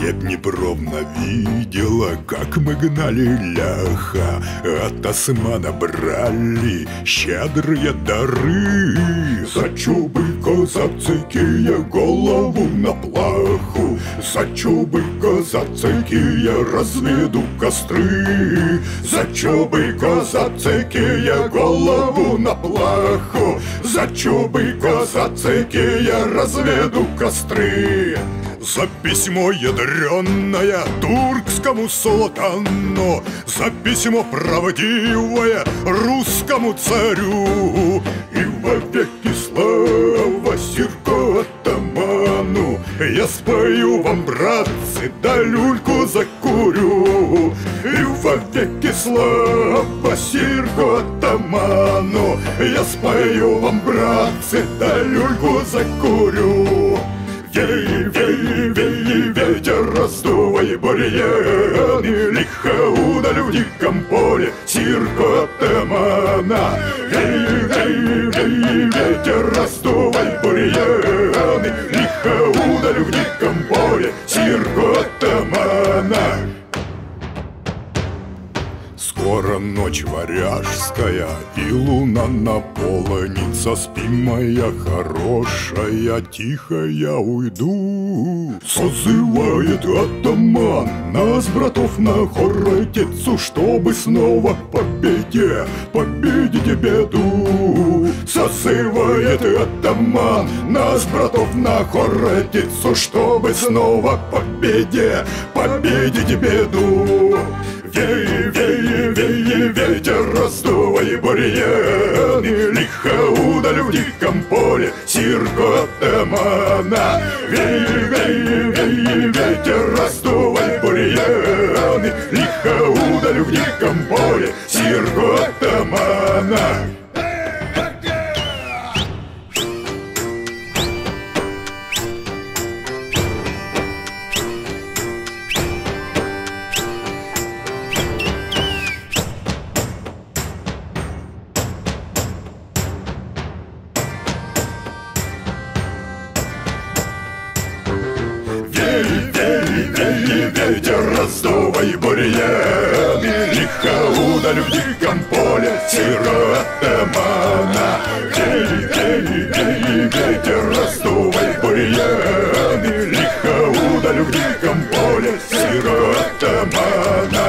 Я Днепровна видела, как мы гнали ляха, от османа брали щедрые дары. За чубы козацкие голову на плаху, за чубы козацкие разведу костры. За чубы козацкие голову на плаху, за чубы козацкие разведу костры. За письмо ядреное туркскому султану, за письмо правдивое русскому царю, и вовеки слава Сирко атаману. Я спою вам, братцы, да люльку закурю, и вовеки слава Сирко атаману. Я спою вам, братцы, да люльку закурю. Вей, вей, вей, ветер, раздувай бурьяны, лихо удаль в диком поле Сирко атамана. Вей, вей, вей, ветер, раздувай бурьяны, лихо удаль в диком поле Сирко атамана. Скоро ночь варяжская, и луна на полоница. Спи, моя хорошая, тихо я уйду. Созывает атаман нас, братов, на Хортицу, чтобы снова победе победить беду. Созывает атаман нас, братов, на Хортицу, чтобы снова победе победить беду. Вей, вей, вей, ветер, раздувай бурьяны, лихо удаль в диком поле Сирко атамана. Вей, вей, вей, ветер, раздувай бурьяны, лихо удаль в диком поле Сирко атамана. Ветер, раздувай бурьяны, лихо удаль в диком поле Сирко атамана. Вей, вей, вей, ветер, раздувай бурьяны, лихо удаль в диком поле Сирко атамана.